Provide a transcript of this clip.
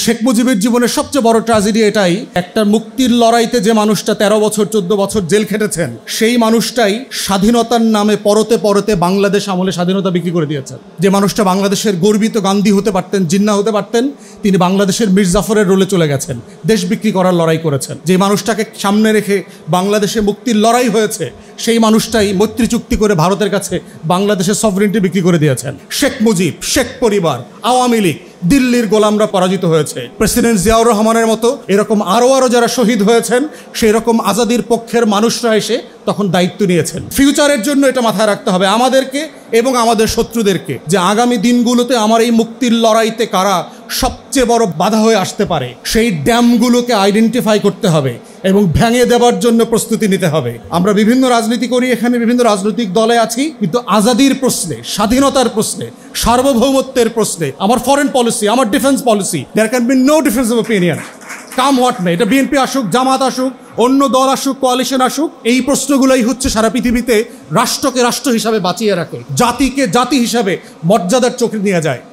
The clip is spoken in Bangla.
শেখ মুজিবের জীবনের সবচেয়ে বড় ট্র্যাজেডি এটাই, একটা মুক্তির লড়াইতে যে মানুষটা 13 বছর 14 বছর জেল খেটেছেন সেই মানুষটাই স্বাধীনতার নামে পরতে পরতে বাংলাদেশ আমলে স্বাধীনতা বিক্রি করে দিয়েছেন। যে মানুষটা বাংলাদেশের গর্বিত গান্ধী হতে পারতেন, জিন্নাহ হতে পারতেন, তিনি বাংলাদেশের মীর জাফরের রোলে চলে গেছেন, দেশ বিক্রি করার লড়াই করেছেন। যে মানুষটাকে সামনে রেখে বাংলাদেশে মুক্তির লড়াই হয়েছে সেই মানুষটাই মৈত্রী চুক্তি করে ভারতের কাছে বাংলাদেশের সভরেনিটি বিক্রি করে দিয়েছেন। শেখ মুজিব, শেখ পরিবার, আওয়ামী লীগ, দিল্লির গোলামরা পরাজিত হয়েছে। প্রেসিডেন্ট জিয়াউর রহমানের মতো এরকম আরও যারা শহীদ হয়েছেন সেই রকম আজাদির পক্ষের মানুষরা এসে তখন দায়িত্ব নিয়েছেন। ফিউচারের জন্য এটা মাথায় রাখতে হবে আমাদেরকে এবং আমাদের শত্রুদেরকে, যে আগামী দিনগুলোতে আমার এই মুক্তির লড়াইতে কারা সবচেয়ে বড় বাধা হয়ে আসতে পারে সেই ড্যামগুলোকে আইডেন্টিফাই করতে হবে এবং ভেঙে দেওয়ার জন্য প্রস্তুতি নিতে হবে। আমরা বিভিন্ন রাজনীতি করি, এখানে বিভিন্ন রাজনৈতিক দলে আছি, কিন্তু আজাদির প্রশ্নে, স্বাধীনতার প্রশ্নে, সার্বভৌমত্বের প্রশ্নে, আমার ফরেন পলিসি, আমার defence policy, there can be no difference of opinion. Come what may, এটা বিএনপি আসুক, জামাত আসুক, অন্য দল আসুক, কোয়ালিশন আসুক, এই প্রশ্নগুলোই হচ্ছে সারা পৃথিবীতে রাষ্ট্রকে রাষ্ট্র হিসাবে বাঁচিয়ে রাখে, জাতিকে জাতি হিসাবে মর্যাদার চোখে নিয়ে যায়।